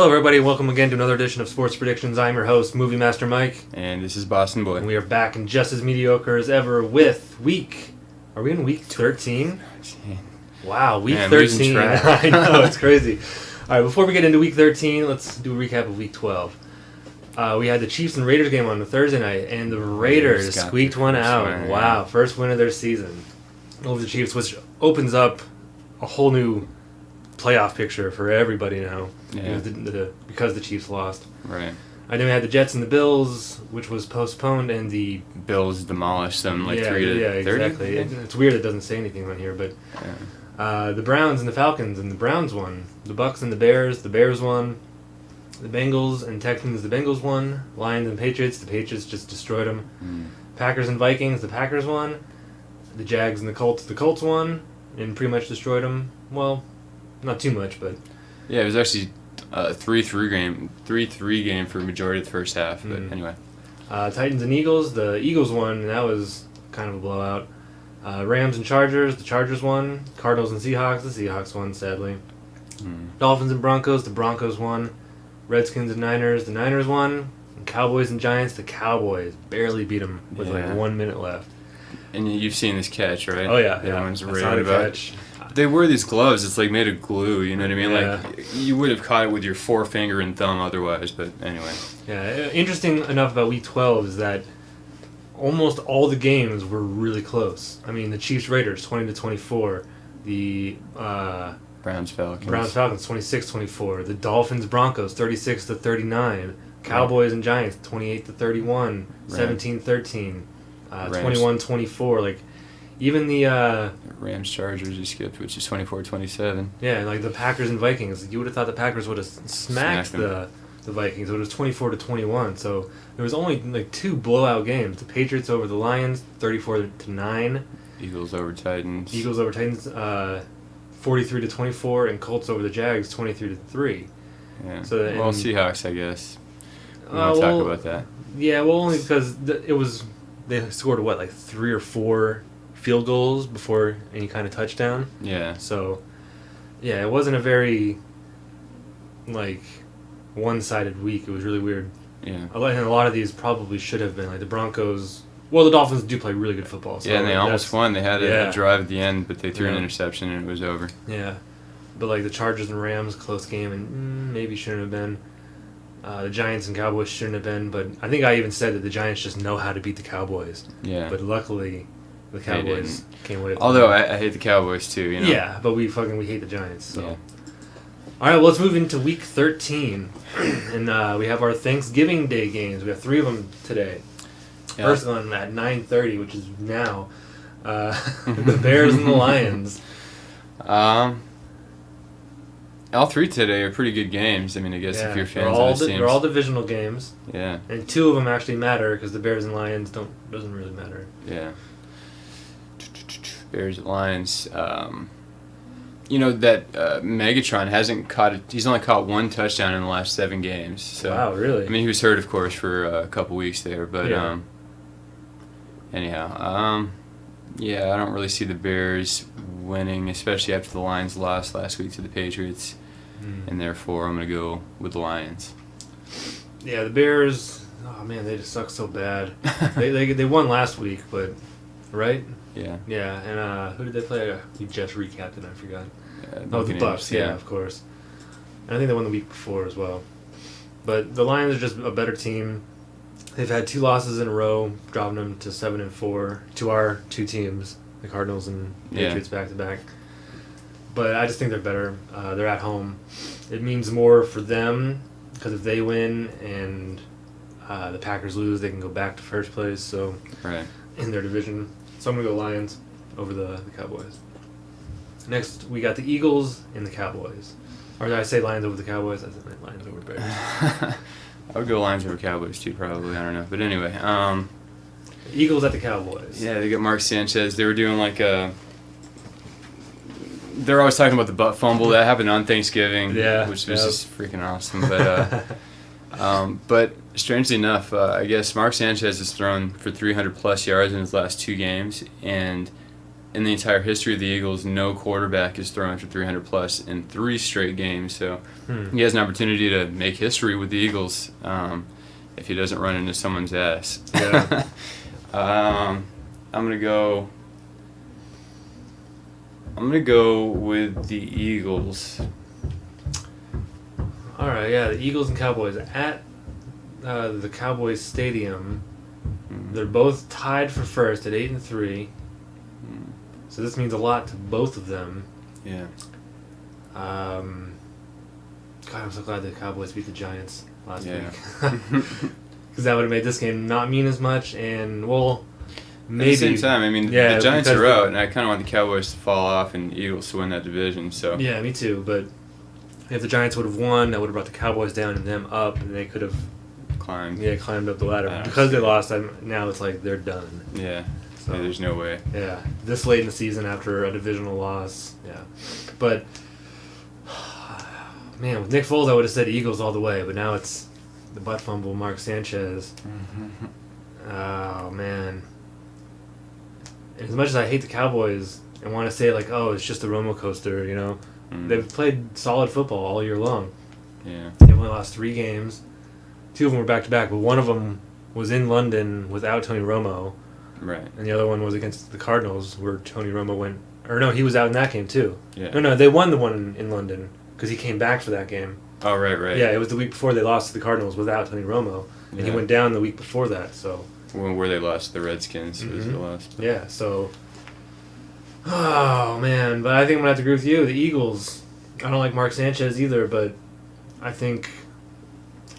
Hello, everybody. Welcome again to another edition of Sports Predictions. I'm your host, Movie Master Mike. And this is Boston Boy. And we are back and just as mediocre as ever with week... Are we in week 13? Wow, week 13. I know, it's crazy. All right, before we get into week 13, let's do a recap of week 12. We had the Chiefs and Raiders game on the Thursday night, and the Raiders squeaked one out. Wow, first win of their season over the Chiefs, which opens up a whole new playoff picture for everybody now. Yeah. Because the Chiefs lost. Right. And then we had the Jets and the Bills, which was postponed, and the Bills demolished them 3 to 30. Yeah, exactly. It's weird it doesn't say anything on here, but the Browns and the Falcons, and the Browns won. The Bucks and the Bears won. The Bengals and Texans, the Bengals won. Lions and Patriots just destroyed them. Packers and Vikings, the Packers won. The Jags and the Colts won, and pretty much destroyed them. Well, not too much, but... Yeah, it was actually a 3-3 game for a majority of the first half, but anyway. Titans and Eagles, the Eagles won, and that was kind of a blowout. Rams and Chargers, the Chargers won. Cardinals and Seahawks, the Seahawks won, sadly. Dolphins and Broncos, the Broncos won. Redskins and Niners, the Niners won. And Cowboys and Giants, the Cowboys barely beat them with 1 minute left. And you've seen this catch, right? Oh, yeah. Everyone's I raving saw the about catch. They wear these gloves. It's like made of glue. You know what I mean? Yeah. Like you would have caught it with your forefinger and thumb otherwise. But anyway. Yeah. Interesting enough about Week 12 is that almost all the games were really close. I mean, the Chiefs Raiders 20-24, the Browns Falcons 26-24, the Dolphins Broncos 36-39, Cowboys and Giants 28-31, 17-13, 21-24. Like even the Rams Chargers you skipped, which is 24-27. Yeah, like the Packers and Vikings. You would have thought the Packers would have smacked the Vikings. It was 24-21. So there was only like 2 blowout games. The Patriots over the Lions 34-9. Eagles over Titans. 43-24, and Colts over the Jags 23-3. Yeah. So Seahawks, I guess. We want to talk about that. Yeah, well, only because they scored like 3 or 4 field goals before any kind of touchdown. Yeah. So, yeah, it wasn't a very one-sided week. It was really weird. Yeah. And a lot of these probably should have been like the Broncos. Well, the Dolphins do play really good football. So and they almost won. They had a drive at the end, but they threw an Yeah. interception and it was over. Yeah, but like the Chargers and Rams, close game, and maybe shouldn't have been. The Giants and Cowboys shouldn't have been, but I think I even said that the Giants just know how to beat the Cowboys. Yeah. But luckily, the Cowboys came away with it. Although I hate the Cowboys too, you know. Yeah, but we hate the Giants. So. Yeah. All right, well, let's move into Week 13, and we have our Thanksgiving Day games. We have 3 of them today. Yeah. First one at 9:30, which is now, the Bears and the Lions. All 3 today are pretty good games. I mean, I guess if you're fans of those teams. They're all divisional games. Yeah. And 2 of them actually matter because the Bears and Lions doesn't really matter. Yeah. Bears and Lions. You know that Megatron hasn't caught. He's only caught 1 touchdown in the last 7 games. So, wow, really? I mean, he was hurt, of course, for a couple weeks there, but anyhow, yeah, I don't really see the Bears winning, especially after the Lions lost last week to the Patriots, and therefore I'm going to go with the Lions. Yeah, the Bears. Oh man, they just suck so bad. they won last week, but right? Yeah. Yeah, and who did they play? You just recapped it. I forgot. The Bucks. Yeah, of course. And I think they won the week before as well. But the Lions are just a better team. They've had 2 losses in a row, dropping them to 7-4 to our 2 teams, the Cardinals and Patriots back to back. But I just think they're better. They're at home. It means more for them because if they win and the Packers lose, they can go back to first place. So in their division. So I'm going to go Lions over the Cowboys. Next, we got the Eagles and the Cowboys. Or did I say Lions over the Cowboys? I said Lions over Bears. I would go Lions over Cowboys too, probably. I don't know. But anyway. Eagles at the Cowboys. Yeah, they got Mark Sanchez. They were doing they're always talking about the butt fumble that happened on Thanksgiving, which was just freaking awesome. But strangely enough, I guess Mark Sanchez has thrown for 300-plus yards in his last 2 games, and in the entire history of the Eagles, no quarterback has thrown for 300 plus in 3 straight games. So he has an opportunity to make history with the Eagles if he doesn't run into someone's ass. Yeah. I'm gonna go with the Eagles. All right, yeah, the Eagles and Cowboys at the Cowboys Stadium. They're both tied for first at 8-3. So this means a lot to both of them. Yeah. God, I'm so glad the Cowboys beat the Giants last week. Because that would have made this game not mean as much, and well, maybe. At the same time, I mean, the Giants are out, and I kind of want the Cowboys to fall off and Eagles to win that division. So yeah, me too. But if the Giants would have won, that would have brought the Cowboys down and them up, and they could have climbed up the ladder. Because they lost, now it's like they're done. Yeah. So there's no way. Yeah, this late in the season after a divisional loss. Yeah, but man, with Nick Foles, I would have said Eagles all the way, but now it's the butt fumble, Mark Sanchez. Oh man! And as much as I hate the Cowboys and want to say like, oh, it's just a Romo coaster, they've played solid football all year long. Yeah, they've only lost 3 games. 2 of them were back to back, but one of them was in London without Tony Romo. Right. And the other one was against the Cardinals, where Tony Romo went. Or no, he was out in that game too. Yeah. No, they won the one in London because he came back for that game. Oh, right. Yeah, it was the week before they lost to the Cardinals without Tony Romo, and he went down the week before that. So where they lost the Redskins was the last. Yeah. So. Oh man, but I think I'm gonna have to agree with you. The Eagles. I don't like Mark Sanchez either, but I think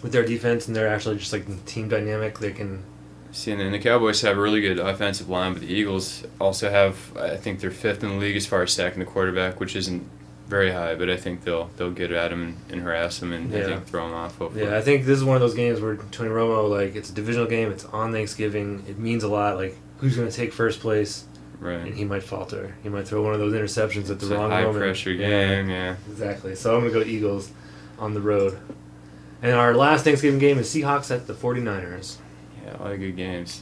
with their defense and their actually just like team dynamic, they can. See, and then the Cowboys have a really good offensive line, but the Eagles also have, I think they're 5th in the league as far as sacking the quarterback, which isn't very high, but I think they'll get at him and harass him and I think throw him off. Hopefully. Yeah, I think this is one of those games where Tony Romo, like, it's a divisional game, it's on Thanksgiving, it means a lot, like, who's going to take first place? Right. And he might falter. He might throw one of those interceptions at the wrong moment. It's a high-pressure game, yeah. Exactly. So I'm going to go Eagles on the road. And our last Thanksgiving game is Seahawks at the 49ers. Yeah, a lot of good games.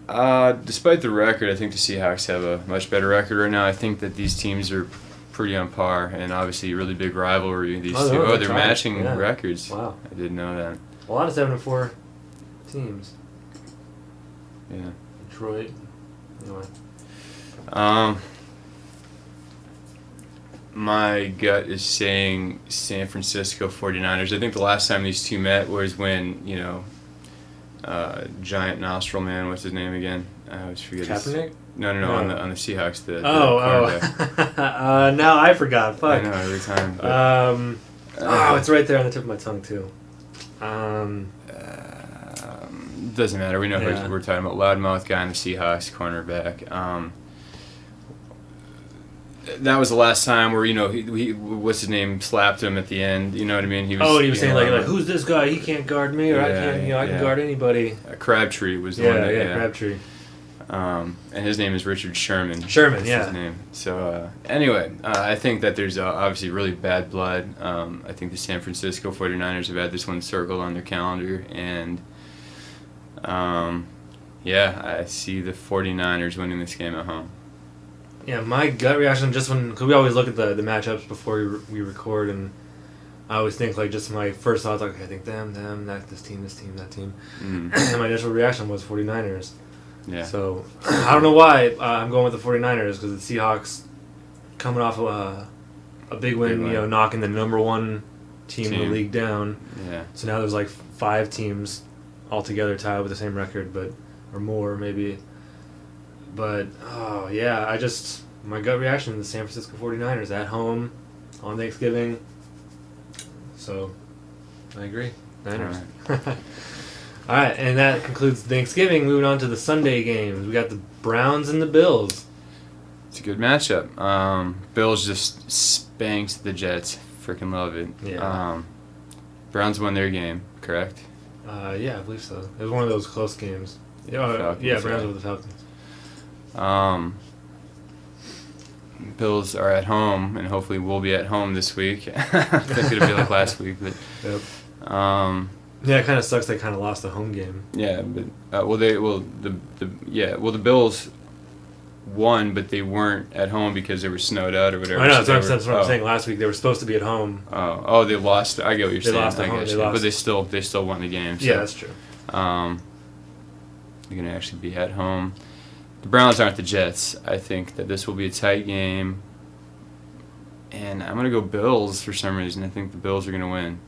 Despite the record, I think the Seahawks have a much better record right now. I think that these teams are pretty on par, and obviously a really big rivalry. These two, they're matching records. Wow, I didn't know that. A lot of 7-4 teams. Yeah. Detroit. Anyway. My gut is saying San Francisco 49ers. I think the last time these two met was when, giant nostril man, what's his name again? I always forget. Kaepernick? No, on the Seahawks. Now I forgot. Fuck. I know, every time. It's right there on the tip of my tongue, too. Doesn't matter. We know who we're talking about. Loudmouth guy on the Seahawks, cornerback. That was the last time where, he what's his name, slapped him at the end. You know what I mean? He was saying, like, who's this guy? He can't guard me, or I can guard anybody. Crabtree was the one that... Yeah, Crabtree. And his name is Richard Sherman. That's his name. So, anyway, I think that there's obviously really bad blood. I think the San Francisco 49ers have had this one circled on their calendar, and, I see the 49ers winning this game at home. Yeah, my gut reaction because we always look at the matchups before we record, and I always think, like, just my first thoughts, like, I think them, this team, that team. And my initial reaction was 49ers. Yeah. So, I don't know why I'm going with the 49ers, because the Seahawks coming off a big win, knocking the number 1 team in the league down. Yeah. So now there's, like, 5 teams altogether tied with the same record, or more, maybe. But, my gut reaction to the San Francisco 49ers at home on Thanksgiving. So, I agree. Niners. All right, and that concludes Thanksgiving. Moving on to the Sunday games. We got the Browns and the Bills. It's a good matchup. Bills just spanked the Jets. Freaking love it. Yeah. Browns won their game, correct? Yeah, I believe so. It was one of those close games. Browns over the Falcons. Bills are at home, and hopefully we'll be at home this week. I think it'll be like last week, but yep. It kind of sucks. They kind of lost the home game. Yeah, but the Bills won, but they weren't at home because they were snowed out or whatever. I know, so that's what I'm saying. Last week they were supposed to be at home. Oh, they lost. I get what you're saying. Lost at home. But they still won the game. So, yeah, that's true. They're going to actually be at home. The Browns aren't the Jets. I think that this will be a tight game. And I'm going to go Bills for some reason. I think the Bills are going to win.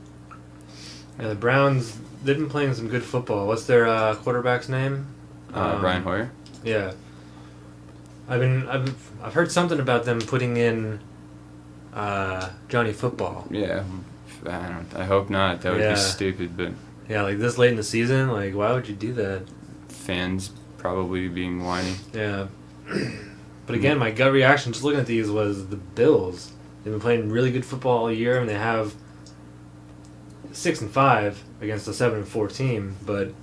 Yeah, the Browns, they've been playing some good football. What's their quarterback's name? Brian Hoyer. Yeah. I've heard something about them putting in Johnny Football. Yeah. I hope not. That would be stupid, but yeah, like this late in the season, like why would you do that? Fans probably being whiny. Yeah. But again, my gut reaction just looking at these was the Bills. They've been playing really good football all year, and they have 6-5 against a 7-4 team, but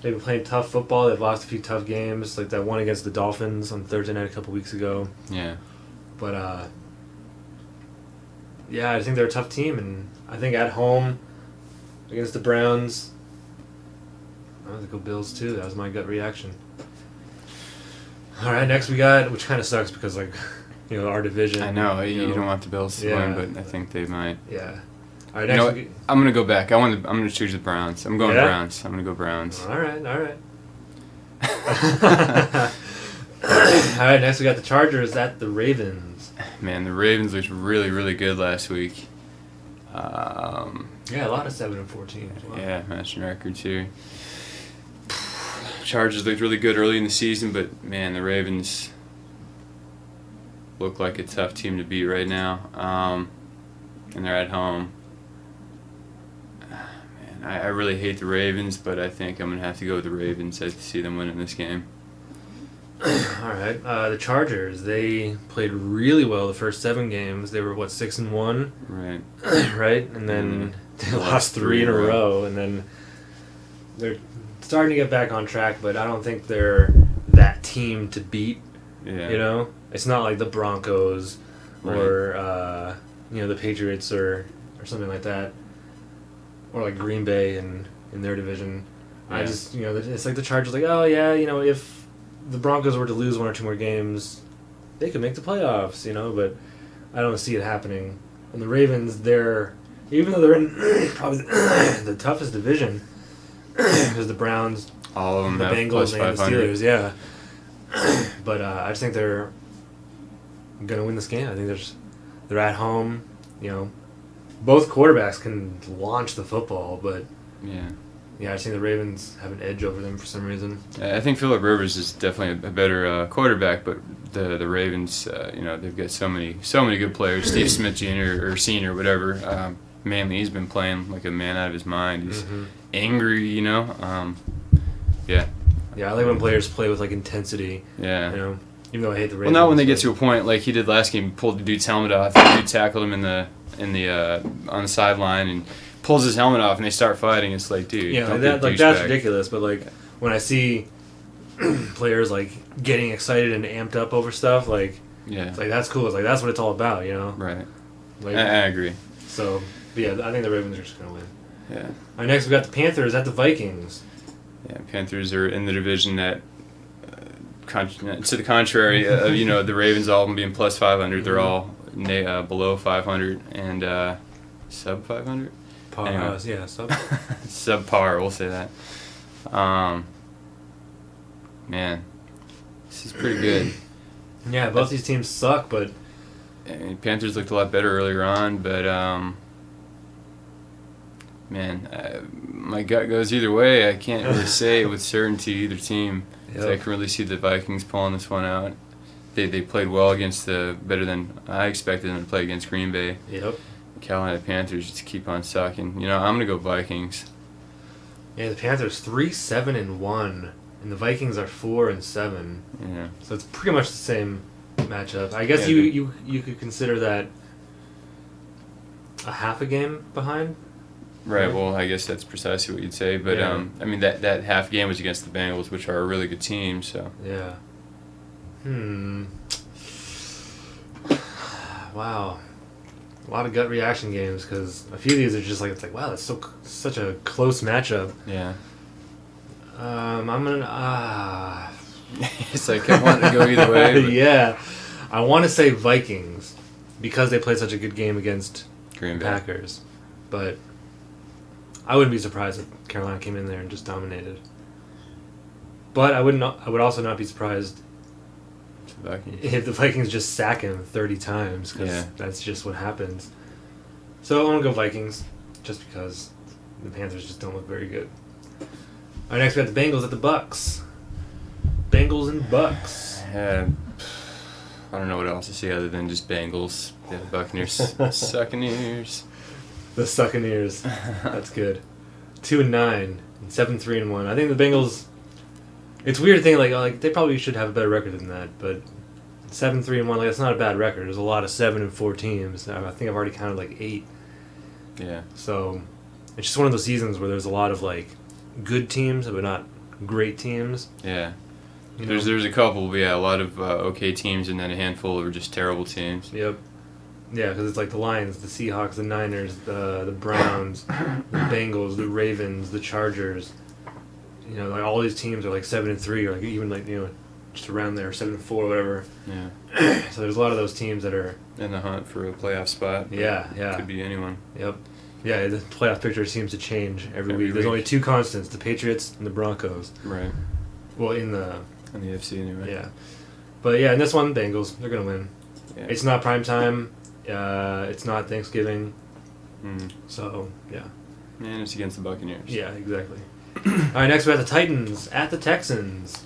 they've been playing tough football. They've lost a few tough games, like that one against the Dolphins on Thursday night a couple weeks ago. Yeah. But yeah, I think they're a tough team, and I think at home against the Browns, I'm going to go Bills too. That was my gut reaction. All right, next we got, which kind of sucks because, like, you know, our division. I know, you don't want the Bills to win, but I think they might. Yeah. All right, next I'm going to go back. I'm going to choose the Browns. I'm going Browns. I'm going to go Browns. All right. All right, next we got the Chargers at the Ravens. Man, the Ravens looked really, really good last week. Yeah, a lot of 7-4 teams. Wow. Yeah, matching records here. Chargers looked really good early in the season, but man, the Ravens look like a tough team to beat right now. And they're at home. Man, I really hate the Ravens, but I think I'm going to have to go with the Ravens. I see them winning this game. All right. The Chargers, they played really well the first 7 games. They were, 6-1? Right. Right? And then they lost 3 in a row. And then they're starting to get back on track, but I don't think they're that team to beat. Yeah. You know? It's not like the Broncos or, the Patriots or something like that. Or like Green Bay in their division. Yeah. I just, it's like the Chargers, like, oh, yeah, if the Broncos were to lose 1 or 2 more games, they could make the playoffs, but I don't see it happening. And the Ravens, even though they're in probably the toughest division, because the Browns, all of them, the Bengals, and the Steelers, yeah. But I just think they're going to win this game. I think they're at home, Both quarterbacks can launch the football, but yeah, I think the Ravens have an edge over them for some reason. I think Phillip Rivers is definitely a better quarterback, but the Ravens, they've got so many good players. Steve Smith Jr. or Senior, whatever. Mainly, he's been playing like a man out of his mind. He's angry, Yeah. Yeah, I like when players play with like intensity. Yeah. Even though I hate the Ravens. Well, not when they get to a point like he did last game. Pulled the dude's helmet off. The dude tackled him on the sideline and pulls his helmet off, and they start fighting. It's like, dude, that's ridiculous. But like when I see players like getting excited and amped up over stuff, like it's like that's cool. It's like that's what it's all about, Right. Like, I agree. So, but yeah, I think the Ravens are just gonna win. Yeah. All right, next we got the Panthers at the Vikings. Yeah, Panthers are in the division that, to the contrary, the Ravens all being plus 500, they're all below 500 and sub 500. Anyway. Sub. Subpar, we'll say that. Man, this is pretty good. Yeah, both these teams suck, but Panthers looked a lot better earlier on, but my gut goes either way. I can't really say with certainty either team. Yep. So I can really see the Vikings pulling this one out. They played well against better than I expected them to play against Green Bay. Yep. Carolina Panthers just keep on sucking. I'm gonna go Vikings. Yeah, the Panthers 3-7-1, and the Vikings are 4-7. Yeah. So it's pretty much the same matchup. I guess you could consider that a half a game behind. Right. Well, I guess that's precisely what you'd say. But that half game was against the Bengals, which are a really good team. So. Yeah. Wow. A lot of gut reaction games because a few of these are just like it's like wow, that's such a close matchup. Yeah. I'm gonna It's like I want to go either way. But Yeah. I want to say Vikings because they played such a good game against Green Bay. Packers. But I wouldn't be surprised if Carolina came in there and just dominated. But I would also not be surprised Vikings. if the Vikings just sack him 30 times because that's just what happens. So I'm going to go Vikings just because the Panthers just don't look very good. All right, next we got the Bengals at the Bucks. Bengals and Bucks. I don't know what else to say other than just Bengals. Yeah, Buccaneers. Succaneers. The Succaneers. That's good. 2-9 and 7-3-1. I think the Bengals. It's weird thing like they probably should have a better record than that, but 7-3-1 like that's not a bad record. There's a lot of 7-4 teams. I think I've already counted like 8. Yeah. So it's just one of those seasons where there's a lot of like good teams, but not great teams. Yeah. You know? There's a couple, but yeah, a lot of okay teams, and then a handful of just terrible teams. Yep. Yeah, because it's like the Lions, the Seahawks, the Niners, the Browns, the Bengals, the Ravens, the Chargers. You know, like all these teams are like 7-3, or like even like just around there 7-4, whatever. Yeah. So there's a lot of those teams that are in the hunt for a playoff spot. Yeah. Could be anyone. Yep. Yeah, the playoff picture seems to change every week. There's only 2 constants: the Patriots and the Broncos. Right. Well, in the AFC anyway. Yeah. But yeah, in this one, Bengals, they're going to win. Yeah. It's not prime time. It's not Thanksgiving. So, yeah. And it's against the Buccaneers. Yeah, exactly. All right, next we have the Titans at the Texans.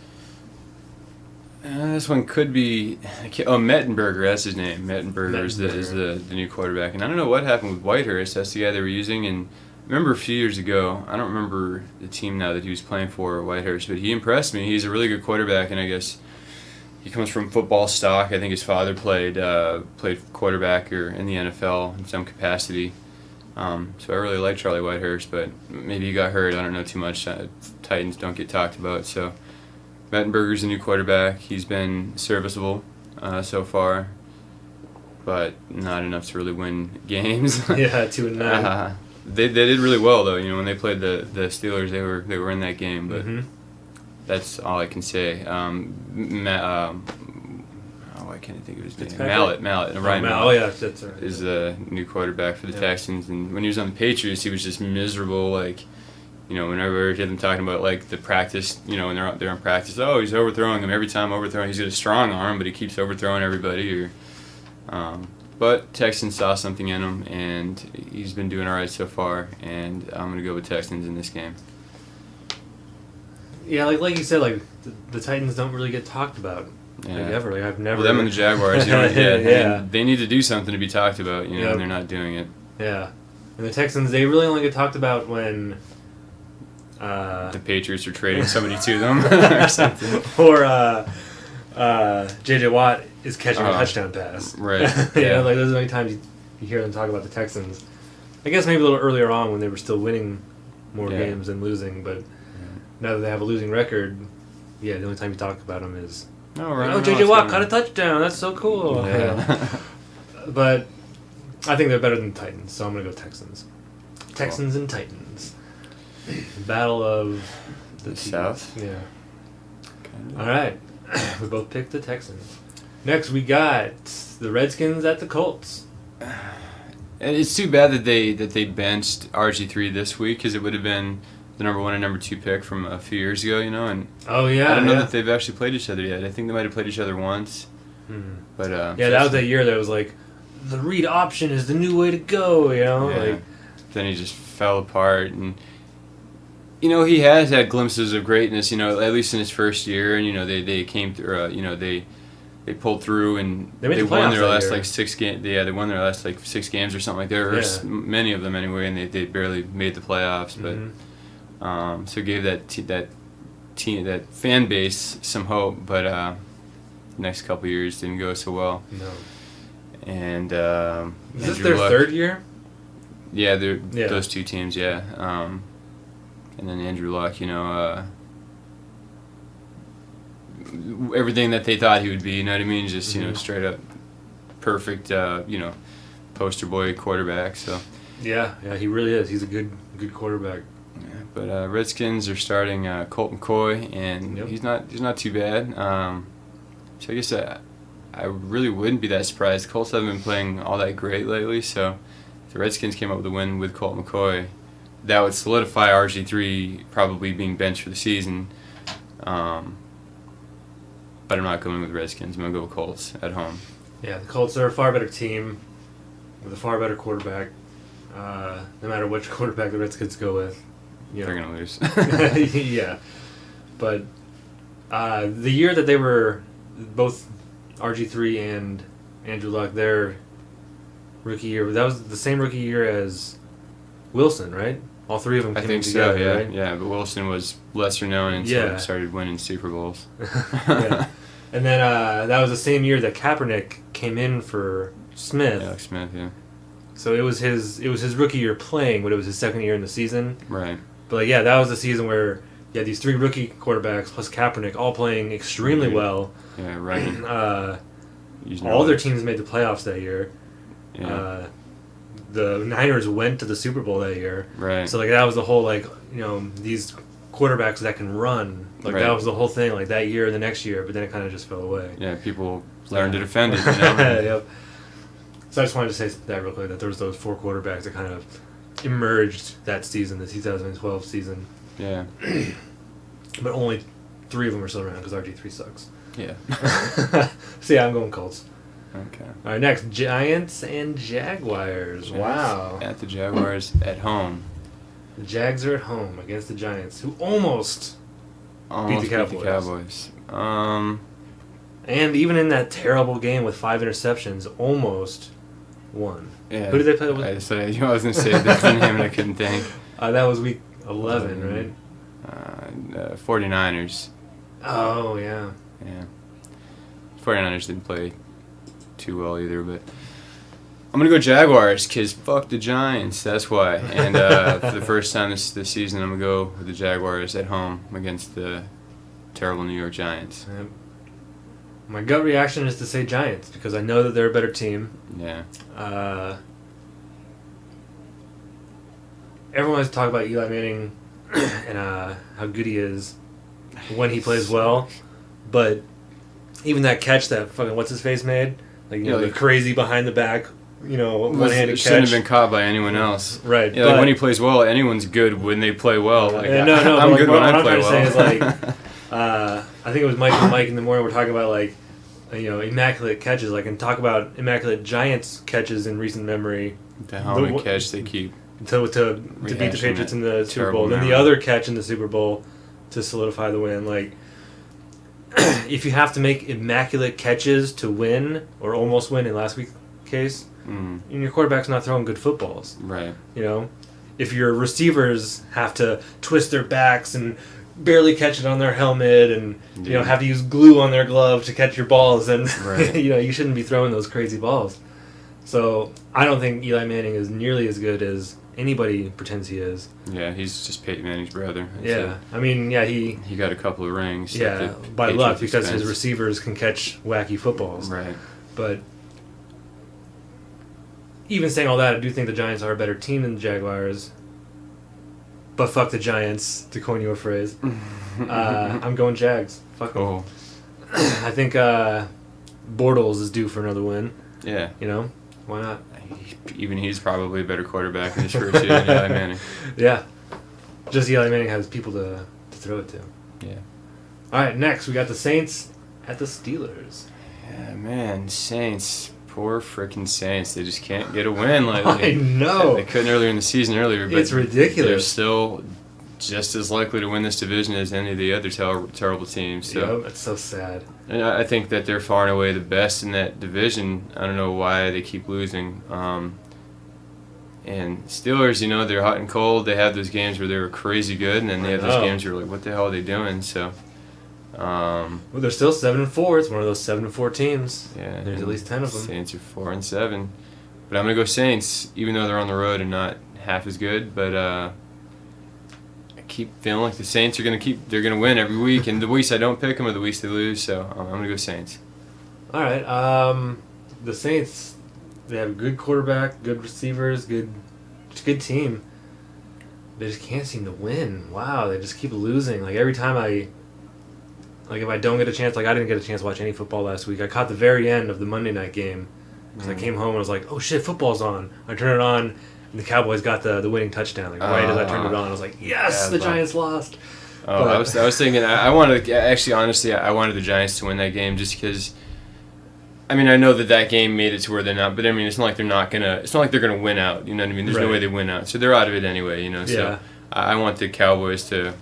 This one could be... Mettenberger, that's his name. Mettenberger is the new quarterback. And I don't know what happened with Whitehurst. That's the guy they were using. And I remember a few years ago, I don't remember the team now that he was playing for, Whitehurst, but he impressed me. He's a really good quarterback, and I guess he comes from football stock. I think his father played quarterback or in the NFL in some capacity. So I really like Charlie Whitehurst, but maybe he got hurt. I don't know too much. Titans don't get talked about. So Mettenberger's a new quarterback. He's been serviceable so far, but not enough to really win games. Yeah, 2-9. They did really well though. When they played the Steelers, they were in that game. But that's all I can say. I can't think of his name. Mallett. Ryan Mallett. Oh yeah, that's right. Is the new quarterback for the Texans, and when he was on the Patriots, he was just miserable. Like, whenever I hear them talking about like the practice, when they're on practice, oh, he's overthrowing them every time. He's got a strong arm, but he keeps overthrowing everybody. But Texans saw something in him, and he's been doing all right so far. And I'm gonna go with Texans in this game. Yeah, like you said, like the Titans don't really get talked about. Yeah. Like ever. Like I've never. Well, them and the Jaguars, Yeah. They need to do something to be talked about, and they're not doing it. Yeah, and the Texans, they really only get talked about when the Patriots are trading somebody to them or something. Or J.J. Watt is catching a touchdown pass. Right. Like those are the only times you hear them talk about the Texans. I guess maybe a little earlier on when they were still winning more games than losing, but now that they have a losing record, the only time you talk about them is J.J. Watt caught a touchdown. That's so cool. Yeah. But I think they're better than the Titans, so I'm going to go Texans. Texans and Titans. Battle of the South? Yeah. All right. We both picked the Texans. Next, we got the Redskins at the Colts. And it's too bad that they benched RG3 this week, because it would have been the number 1 and number 2 pick from a few years ago, and oh yeah, I don't know that they've actually played each other yet. I think they might have played each other once, but that was that year that was like the read option is the new way to go, like then he just fell apart, and he has had glimpses of greatness, at least in his first year, and they came through, they pulled through, and they won their last like 6 games. Yeah, they won their last like 6 games or something like that, or many of them anyway, and they barely made the playoffs, but. So it gave that fan base some hope, but the next couple of years didn't go so well. No. And is this their third year? Yeah, those 2 teams, yeah. And then Andrew Luck, everything that they thought he would be, you know what I mean? Just straight up perfect, poster boy quarterback. So. Yeah, he really is. He's a good quarterback. Yeah, but Redskins are starting Colt McCoy, and he's not too bad. So I guess I really wouldn't be that surprised. Colts haven't been playing all that great lately, so if the Redskins came up with a win with Colt McCoy, that would solidify RG3 probably being benched for the season. But I'm not going with Redskins. I'm going to go with Colts at home. Yeah, the Colts are a far better team with a far better quarterback. No matter which quarterback the Redskins go with, they're going to lose. Yeah. But the year that they were both RG3 and Andrew Luck, their rookie year, that was the same rookie year as Wilson, right? All three of them came together, so, yeah. right? Yeah, but Wilson was lesser known and started winning Super Bowls. Yeah. And then that was the same year that Kaepernick came in for Smith. Alex Smith, yeah. So it was his rookie year playing, but it was his second year in the season. Right. But that was the season where you had these three rookie quarterbacks plus Kaepernick all playing extremely well. Yeah, right. All their teams made the playoffs that year. Yeah. The Niners went to the Super Bowl that year. Right. So that was the whole these quarterbacks that can run. That was the whole thing that year and the next year, but then it kind of just fell away. Yeah, people learned to defend it. Yep. So I just wanted to say that real quick, that there was those four quarterbacks that kind of emerged that season, the 2012 season. Yeah. But only three of them are still around because RG3 sucks. Yeah. So I'm going Colts. Okay. All right, next, Giants and Jaguars. Wow. At the Jaguars at home. The Jags are at home against the Giants, who almost beat the Cowboys. And even in that terrible game with 5 interceptions, almost won. Yeah. Who did they play with? I was going to say that's the name and I couldn't think. That was week 11, right? 49ers. Oh, yeah. Yeah. 49ers didn't play too well either, but I'm going to go Jaguars because fuck the Giants. That's why. And for the first time this season, I'm going to go with the Jaguars at home against the terrible New York Giants. My gut reaction is to say Giants because I know that they're a better team. Yeah. Everyone always talk about Eli Manning and how good he is when he plays well, but even that catch that fucking what's his face made, the crazy behind the back, one-handed catch. Shouldn't have been caught by anyone else. Right. Yeah, when he plays well, anyone's good when they play well. I'm good when I play well. What I'm trying to say is I think it was Mike in the morning. We're talking about immaculate catches, and talk about immaculate Giants catches in recent memory. The helmet catch they keep to beat the Patriots in the Super Bowl. Then the other catch in the Super Bowl to solidify the win. If you have to make immaculate catches to win or almost win in last week's case, and your quarterback's not throwing good footballs. Right. If your receivers have to twist their backs and barely catch it on their helmet and have to use glue on their glove to catch your balls, and right. You shouldn't be throwing those crazy balls. So I don't think Eli Manning is nearly as good as anybody pretends he is. Yeah, he's just Peyton Manning's brother. He got a couple of rings. Yeah, by luck because his receivers can catch wacky footballs. Right. But even saying all that, I do think the Giants are a better team than the Jaguars. But fuck the Giants, to coin you a phrase. I'm going Jags. Fuck them. Oh. I think Bortles is due for another win. Yeah. Why not? Even he's probably a better quarterback in his first year than Eli Manning. Yeah. Just Eli Manning has people to throw it to. Yeah. All right, next we got the Saints at the Steelers. Yeah, man, Saints. Poor freaking Saints. They just can't get a win lately. I know. They couldn't earlier in the season but it's ridiculous. They're still just as likely to win this division as any of the other terrible teams. So it's so sad. And I think that they're far and away the best in that division. I don't know why they keep losing. And Steelers, they're hot and cold. They have those games where they were crazy good, and then they have those games where you're like, what the hell are they doing? So, well, they're still 7-4. It's one of those 7-4 teams. Yeah, there's at least 10 of them. Saints are 4-7, but I'm gonna go Saints, even though they're on the road and not half as good. But I keep feeling like the Saints they're gonna win every week, and the weeks I don't pick them are the weeks they lose. So I'm gonna go Saints. All right, the Saints, they have a good quarterback, good receivers, good team. they just can't seem to win. Wow, they just keep losing. Like every time if I don't get a chance, like I didn't get a chance to watch any football last week. I caught the very end of the Monday night game because I came home and I was like, oh shit, football's on. I turn it on and the Cowboys got the winning touchdown. Like right as I turned it on, I was like, yes, the Giants lost. Oh, I was thinking, I wanted, actually, honestly, I wanted the Giants to win that game just because, I mean, I know that game made it to where they're not, but I mean, it's not like they're not going to, it's not like they're going to win out, you know what I mean? There's no way they win out. So they're out of it anyway, you know? So I want the Cowboys to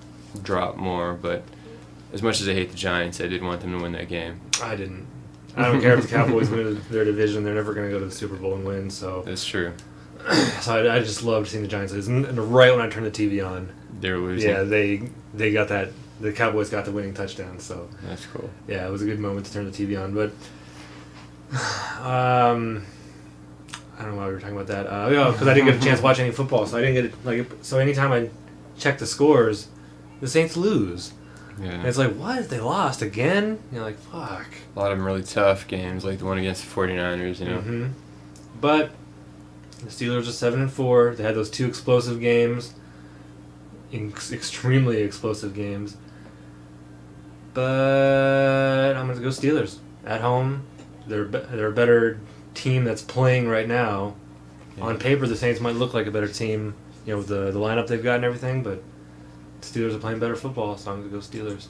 drop more, but as much as I hate the Giants, I did want them to win that game. I didn't. I don't care if the Cowboys win their division. They're never going to go to the Super Bowl and win, so. That's true. So I just loved seeing the Giants lose. And right when I turned the TV on, they were losing. Yeah, they got that. The Cowboys got the winning touchdown. So that's cool. Yeah, it was a good moment to turn the TV on. But I don't know why we were talking about that. Because I didn't get a chance to watch any football, so I didn't get so anytime I check the scores, the Saints lose. Yeah. And it's like, what? They lost again? You're like, fuck. A lot of them really tough games, like the one against the 49ers, you know. Mm-hmm. But the Steelers are 7-4. They had those 2 explosive games, extremely explosive games. But I'm gonna go Steelers at home. They're a better team that's playing right now. Yeah. On paper, the Saints might look like a better team, you know, with the lineup they've got and everything. But the Steelers are playing better football, so I'm gonna go Steelers.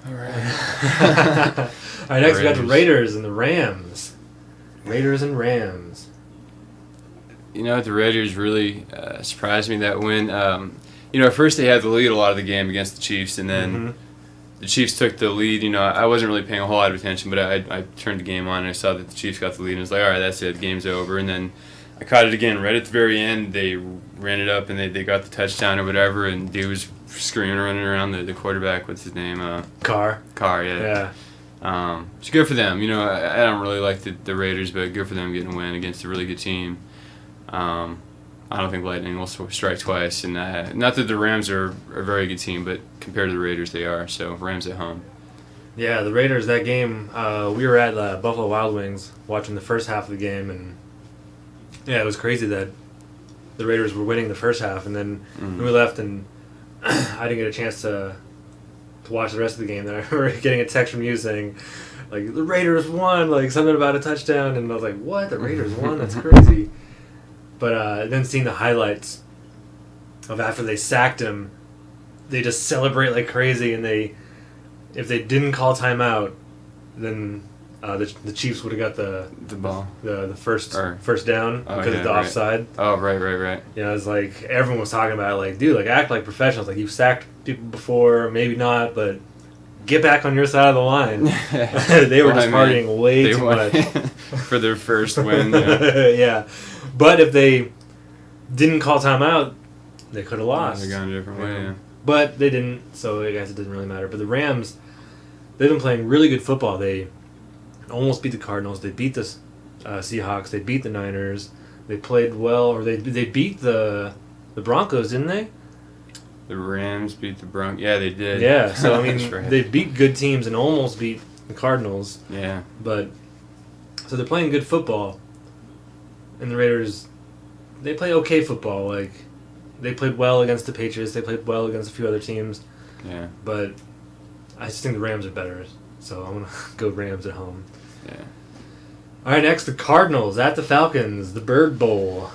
All right. All right. Next, we got the Raiders and the Rams. Raiders and Rams. You know, the Raiders really surprised me that win. You know, at first they had the lead a lot of the game against the Chiefs, and then the Chiefs took the lead. You know, I wasn't really paying a whole lot of attention, but I turned the game on and I saw that the Chiefs got the lead, and I was like, all right, that's it, game's over. And then I caught it again right at the very end. They ran it up and they got the touchdown or whatever, and dude was screaming, running around the quarterback. What's his name? Carr, yeah. It's good for them. You know, I don't really like the Raiders, but good for them getting a win against a really good team. I don't think Lightning will strike twice, and not that the Rams are a very good team, but compared to the Raiders, they are. So Rams at home. Yeah, the Raiders, that game, we were at Buffalo Wild Wings watching the first half of the game, and yeah, it was crazy that the Raiders were winning the first half, and then we left, and I didn't get a chance to watch the rest of the game. Then I remember getting a text from you saying, like, the Raiders won, like something about a touchdown, and I was like, what? The Raiders won? That's crazy. But then seeing the highlights of after they sacked him, they just celebrate like crazy, and if they didn't call timeout, then the Chiefs would have got the ball, the first down because of the offside. Oh, right. Yeah, it was like everyone was talking about it, like, dude, like act like professionals, like you've sacked people before, maybe not, but get back on your side of the line. They were just partying way too much for their first win. Yeah. But if they didn't call timeout, they could have lost. They've gone a different way, yeah. But they didn't, so I guess it didn't really matter. But the Rams, they've been playing really good football. They almost beat the Cardinals. They beat the Seahawks. They beat the Niners. They played well, or they beat the Broncos, didn't they? The Rams beat the Broncos. Yeah, they did. Yeah, so I mean, they beat good teams and almost beat the Cardinals. Yeah. But so they're playing good football. And the Raiders, they play okay football. Like, they played well against the Patriots. They played well against a few other teams. Yeah. But I just think the Rams are better. So I'm going to go Rams at home. Yeah. All right, next, the Cardinals at the Falcons, the Bird Bowl.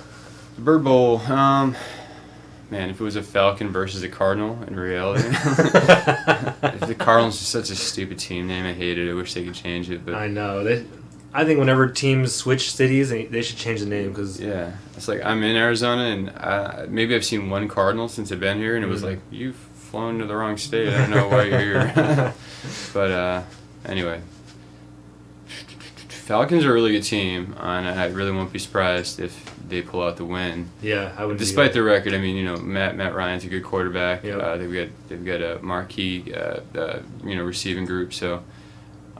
The Bird Bowl, man, if it was a Falcon versus a Cardinal in reality. If the Cardinals is such a stupid team name, I hate it. I wish they could change it. But I know. I think whenever teams switch cities, they should change the name. Cause yeah, it's like I'm in Arizona, and maybe I've seen one Cardinal since I've been here, and it was like, you've flown to the wrong state. I don't know why you're here. But anyway, Falcons are a really good team, and I really won't be surprised if they pull out the win. Yeah, I would. Despite their record, I mean, you know, Matt Ryan's a good quarterback. Yep. They've got a marquee, receiving group. So,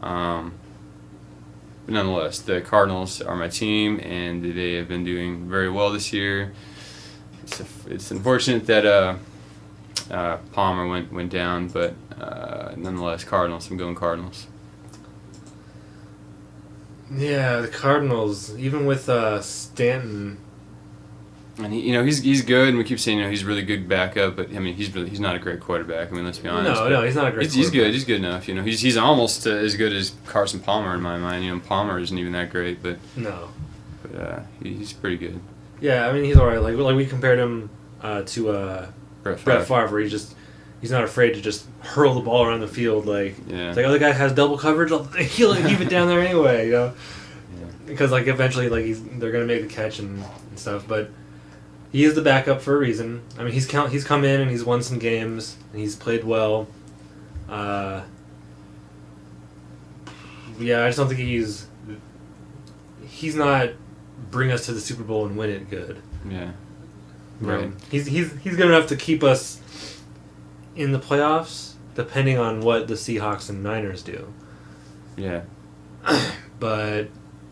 but nonetheless, the Cardinals are my team, and they have been doing very well this year. It's unfortunate that Palmer went down, but nonetheless, Cardinals. I'm going Cardinals. Yeah, the Cardinals, even with Stanton And he's good, and we keep saying he's really good backup, but I mean he's not a great quarterback. I mean, let's be honest. No, he's not a great. He's good. He's good enough. He's almost as good as Carson Palmer in my mind. Palmer isn't even that great, but no, but he's pretty good. Yeah, I mean he's alright. Like we compared him to Brett Favre, where he's not afraid to just hurl the ball around the field. Like it's like, the guy has double coverage, he'll leave it down there anyway. Yeah. Because like eventually they're gonna make the catch and stuff, but. He is the backup for a reason. I mean, he's come in and he's won some games and he's played well. Yeah, I just don't think he's not bring us to the Super Bowl and win it good. Yeah, right. He's good enough to keep us in the playoffs, depending on what the Seahawks and Niners do. Yeah, but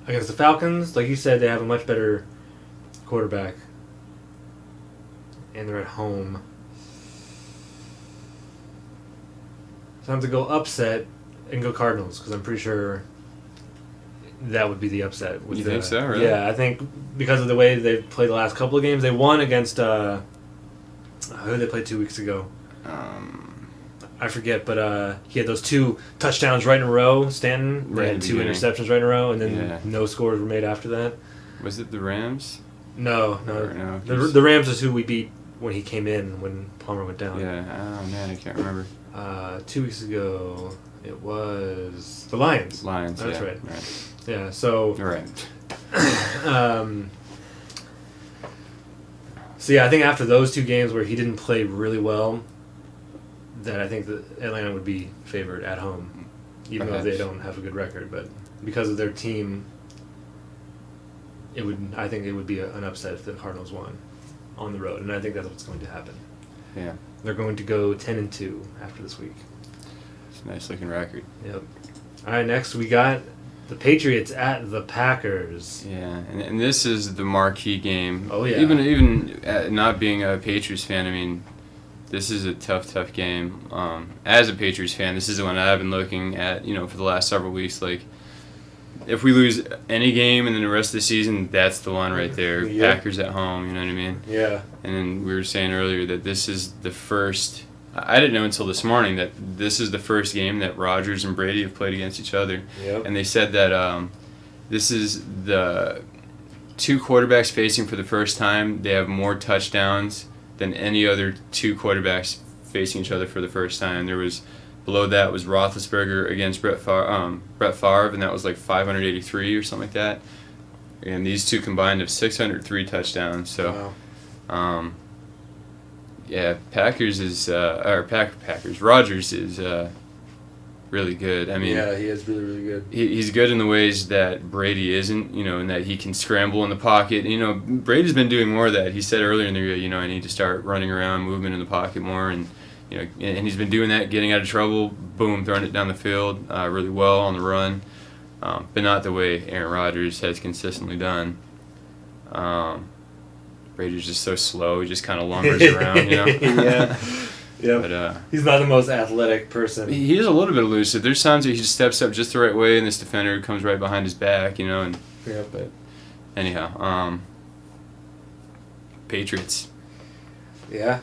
against the Falcons, like you said, they have a much better quarterback. And they're at home. So I have to go upset and go Cardinals because I'm pretty sure that would be the upset. You think so, really? Yeah, I think because of the way they've played the last couple of games. They won against who did they play 2 weeks ago? I forget, but he had those 2 touchdowns right in a row, Stanton. They had 2 interceptions right in a row, and then no scores were made after that. Was it the Rams? No. The Rams is who we beat when he came in, when Palmer went down. Yeah, oh man, I can't remember. 2 weeks ago, it was the Lions. That's right. Yeah, so... You're right. So yeah, I think after those 2 games where he didn't play really well, that I think that Atlanta would be favored at home, even though they don't have a good record. But because of their team, I think it would be an upset if the Cardinals won on the road, and I think that's what's going to happen. Yeah, they're going to go 10-2 after this week. It's a nice looking record. Yep. All right, next we got the Patriots at the Packers. Yeah, and this is the marquee game. Oh yeah. Even not being a Patriots fan, I mean, this is a tough game. As a Patriots fan, this is the one I've been looking at, for the last several weeks. Like, if we lose any game and then the rest of the season, that's the one right there. Yep. Packers at home, you know what I mean? Yeah. And then we were saying earlier that this is the first... I didn't know until this morning that this is the first game that Rodgers and Brady have played against each other. Yep. And they said that this is the 2 quarterbacks facing for the first time. They have more touchdowns than any other 2 quarterbacks facing each other for the first time. There was... Below that was Roethlisberger against Brett Favre, and that was like 583 or something like that. And these 2 combined have 603 touchdowns. So, wow. Yeah, Packers is Packers. Rodgers is really good. I mean, yeah, he is really good. He's good in the ways that Brady isn't. In that he can scramble in the pocket. Brady's been doing more of that. He said earlier in the year, I need to start running around, moving in the pocket more, and he's been doing that, getting out of trouble, boom, throwing it down the field really well on the run, but not the way Aaron Rodgers has consistently done. Brady's just so slow; he just kind of lumbers around, Yeah. Yeah. But he's not the most athletic person. He is a little bit elusive. There's times where he just steps up just the right way, and this defender comes right behind his back, and. Yeah. But anyhow, Patriots. Yeah.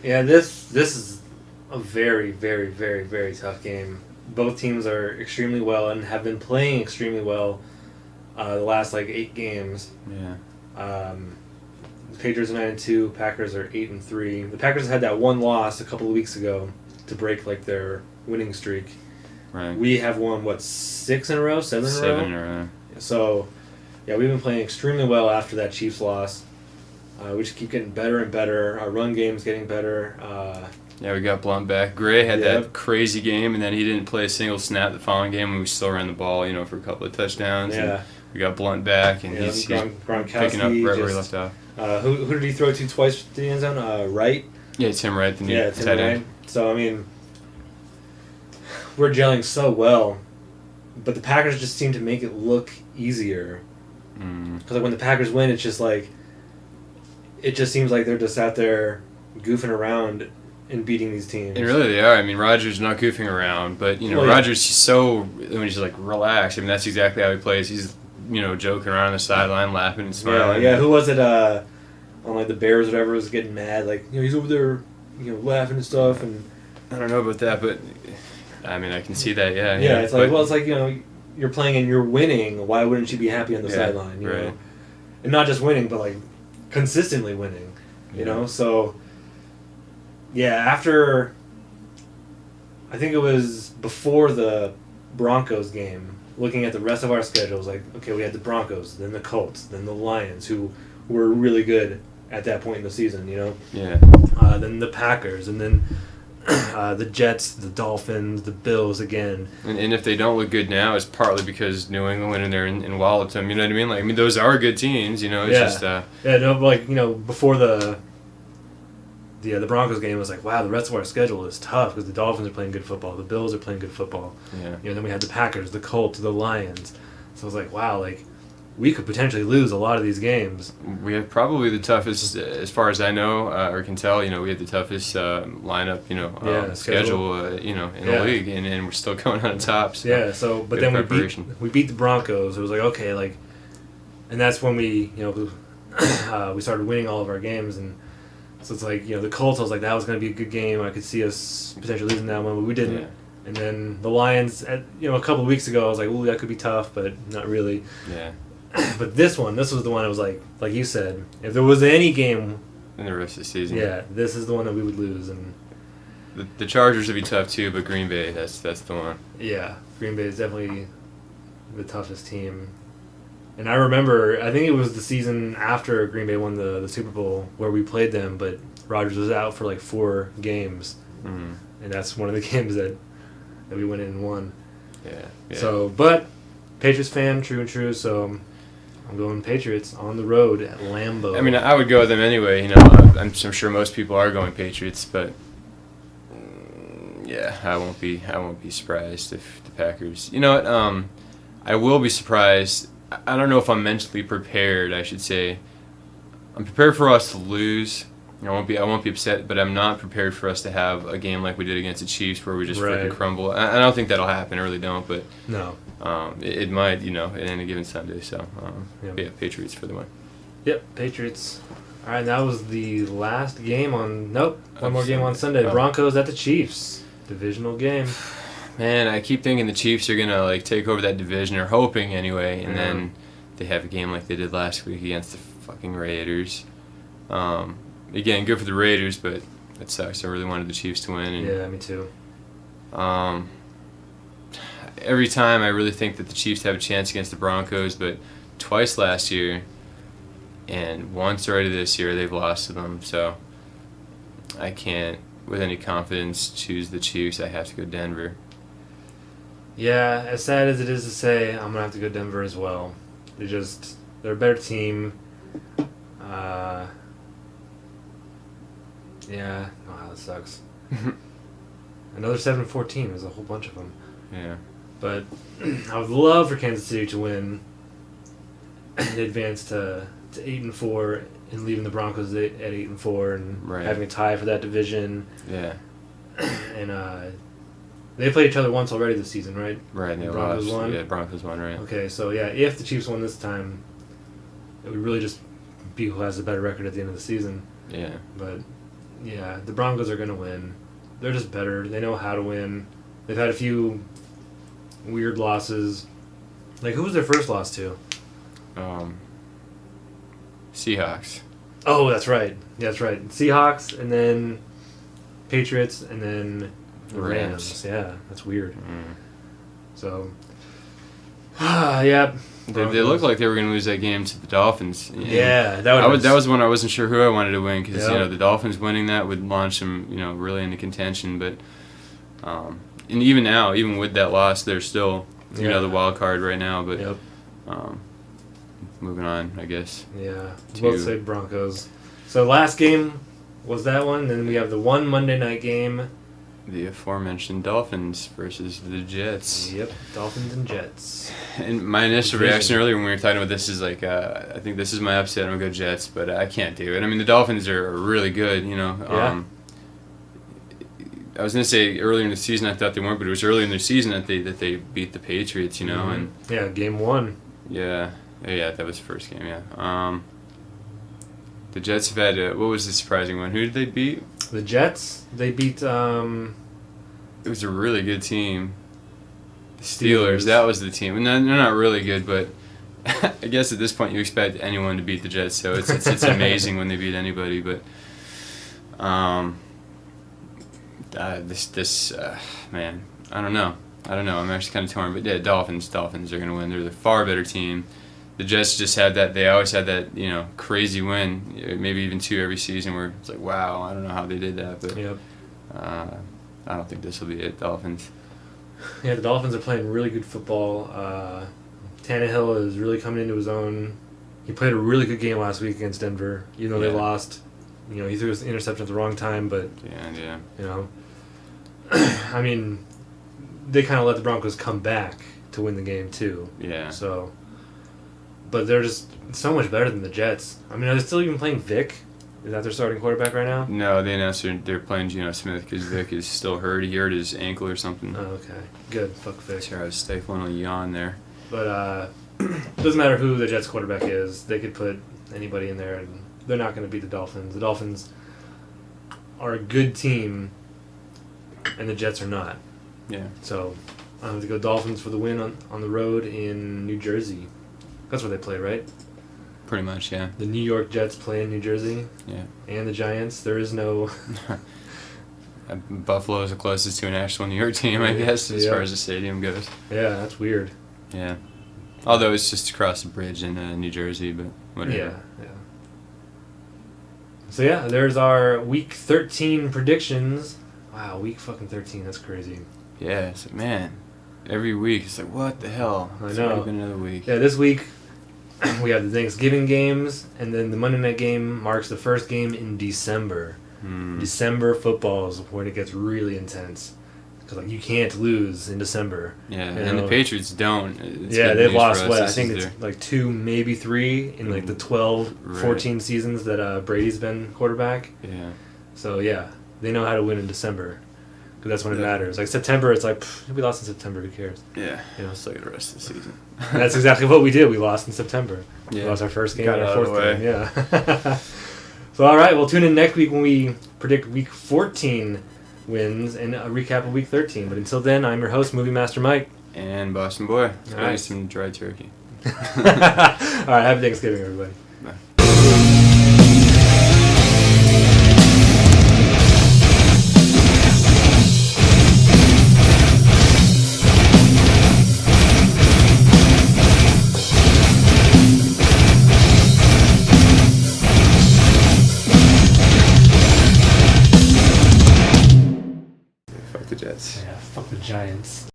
Yeah. This is a very, very, very, very tough game. Both teams are extremely well and have been playing extremely well the last 8 games. Yeah. The Patriots are 9-2. Packers are 8-3. The Packers had that one loss a couple of weeks ago to break their winning streak. Right. We have won 6 in a row, 7 in a row. 7 in a row. So, yeah, we've been playing extremely well after that Chiefs loss. We just keep getting better and better. Our run game's getting better. Yeah, we got Blunt back. Gray had that crazy game, and then he didn't play a single snap the following game, and we still ran the ball, for a couple of touchdowns. Yeah. And we got Blunt back, and he's picking up right where he left off. Who did he throw to twice to the end zone? Wright? Yeah, it's him, right? The new Tim tight Wright. end. So, I mean, we're gelling so well, but the Packers just seem to make it look easier. Because when the Packers win, it's just it just seems like they're just out there goofing around and beating these teams. And really they are. I mean, Rodgers not goofing around, but, Rodgers, he's so, when he's relaxed, I mean, that's exactly how he plays. He's, joking around on the sideline, laughing and smiling. Yeah, who was it? on like the Bears or whatever was getting mad, like he's over there, laughing and stuff, and I don't know about that, but I mean I can see that, yeah. Yeah, it's like it's like you're playing and you're winning. Why wouldn't you be happy on the sideline? You know, and not just winning, but like consistently winning. You know, so yeah, after I think it was before the Broncos game, looking at the rest of our schedule, it was like, okay, we had the Broncos, then the Colts, then the Lions, who were really good at that point in the season, Yeah. Then the Packers, and then the Jets, the Dolphins, the Bills again. And if they don't look good now, it's partly because New England went in there and walloped them. You know what I mean? Like, I mean, those are good teams. It's just. Before the Broncos game, it was like, wow, the rest of our schedule is tough because the Dolphins are playing good football, the Bills are playing good football. Yeah. Then we had the Packers, the Colts, the Lions. So I was like, wow, like we could potentially lose a lot of these games. We have probably the toughest, as far as I know or can tell. We had the toughest lineup, schedule, in the league, and we're still going on top. So yeah. So, but then we beat the Broncos. It was like, okay, like, and that's when we we started winning all of our games, and so it's like the Colts. I was like, that was going to be a good game. I could see us potentially losing that one, but we didn't. Yeah. And then the Lions, a couple of weeks ago, I was like, ooh, that could be tough, but not really. Yeah. But this was the one I was like you said, if there was any game in the rest of the season, this is the one that we would lose. And the Chargers would be tough too, but Green Bay, that's the one. Yeah, Green Bay is definitely the toughest team. And I remember, I think it was the season after Green Bay won the Super Bowl where we played them, but Rodgers was out for like 4 games, and that's one of the games that we went in and won. Yeah. So, but Patriots fan, true and true. So I'm going Patriots on the road at Lambeau. I mean, I would go with them anyway. I'm sure most people are going Patriots, but yeah, I won't be surprised if the Packers. You know what? I will be surprised. I don't know if I'm mentally prepared. I should say, I'm prepared for us to lose. I won't be upset, but I'm not prepared for us to have a game like we did against the Chiefs where we just freaking crumble. I don't think that'll happen. I really don't, but no. It might, in any given Sunday. So, yeah, Patriots for the win. Yep, Patriots. All right, that was the last game on. Nope, one more game on Sunday. Broncos at the Chiefs, divisional game. Man, I keep thinking the Chiefs are gonna take over that division, or hoping anyway, and then they have a game like they did last week against the fucking Raiders. Again, good for the Raiders, but that sucks. I really wanted the Chiefs to win. And, yeah, me too. Every time I really think that the Chiefs have a chance against the Broncos, but twice last year and once already this year they've lost to them. So I can't, with any confidence, choose the Chiefs. I have to go Denver. Yeah, as sad as it is to say, I'm going to have to go Denver as well. They're a better team. Yeah, oh, that sucks. Another 7-4 team. There's a whole bunch of them. Yeah. But I would love for Kansas City to win and advance to 8-4 and leaving the Broncos at 8-4 and having a tie for that division. Yeah. And they played each other once already this season, right? Right. And Broncos won. Yeah, Broncos won, right? Okay, so yeah, if the Chiefs won this time, it would really just be who has the better record at the end of the season. Yeah. But yeah, the Broncos are going to win. They're just better. They know how to win. They've had a few weird losses. Like, who was their first loss to? Seahawks. Oh, that's right. Yeah, that's right. Seahawks, and then Patriots, and then the Rams. Yeah, that's weird. So, yeah. They looked like they were going to lose that game to the Dolphins. Yeah, that was one I wasn't sure who I wanted to win because the Dolphins winning that would launch them really into contention. But and even now, even with that loss, they're still the wild card right now. But moving on, I guess. Yeah, both say Broncos. So last game was that one. Then we have the one Monday night game. The aforementioned Dolphins versus the Jets. Yep, Dolphins and Jets. And my initial reaction earlier when we were talking about this is like, I think this is my upset. I'm going to go Jets, but I can't do it. I mean, the Dolphins are really good, Yeah. I was going to say earlier in the season I thought they weren't, but it was earlier in the season that they beat the Patriots, and yeah, game 1. Yeah, that was the first game, yeah. The Jets have had what was the surprising one? Who did they beat? The Jets, they beat. It was a really good team. The Steelers, that was the team. And they're not really good, but I guess at this point you expect anyone to beat the Jets, so it's amazing when they beat anybody. But man, I don't know. I'm actually kind of torn. But yeah, Dolphins are going to win. They're the far better team. The Jets just had that. They always had that, crazy win. Maybe even 2 every season where it's like, wow, I don't know how they did that. But yep. I don't think this will be it. Dolphins. Yeah, the Dolphins are playing really good football. Tannehill is really coming into his own. He played a really good game last week against Denver, even though they lost. He threw his interception at the wrong time, but I mean, they kind of let the Broncos come back to win the game too. Yeah. So, but they're just so much better than the Jets. I mean, are they still even playing Vic? Is that their starting quarterback right now? No, they announced they're playing Geno Smith because Vic is still hurt. He hurt his ankle or something. Oh, okay. Good. Fuck Vic. Sure, I was stifling a yawn there. But doesn't matter who the Jets quarterback is. They could put anybody in there, and they're not going to beat the Dolphins. The Dolphins are a good team, and the Jets are not. Yeah. So I have to go Dolphins for the win on the road in New Jersey. That's where they play, right? Pretty much, yeah. The New York Jets play in New Jersey. Yeah. And the Giants. There is no... Buffalo is the closest to an actual New York team, I guess, as far as the stadium goes. Yeah, that's weird. Yeah. Although it's just across the bridge in New Jersey, but whatever. Yeah. So yeah, there's our Week 13 predictions. Wow, Week fucking 13, that's crazy. Yeah, it's like, man, every week it's like, what the hell? It's already been another week. Yeah, this week we have the Thanksgiving games, and then the Monday night game marks the first game in December. December football is when it gets really intense. Because you can't lose in December. Yeah, and the Patriots don't. They've lost, I think it's like 2, maybe 3 in like the 12, 14 seasons that Brady's been quarterback. Yeah. So, yeah, they know how to win in December. Because that's when it matters. Like September, it's like, we lost in September, who cares? Yeah, it's like the rest of the season. And that's exactly what we did. We lost in September. Yeah. We lost our first game and Got our 4th game. Yeah. So, all right, well, tune in next week when we predict Week 14 wins and a recap of Week 13. But until then, I'm your host, Movie Master Mike. And Boston Boy. Let's right. some dried turkey. All right, happy Thanksgiving, everybody. Bye. Fuck the Jets. Yeah, fuck the Giants.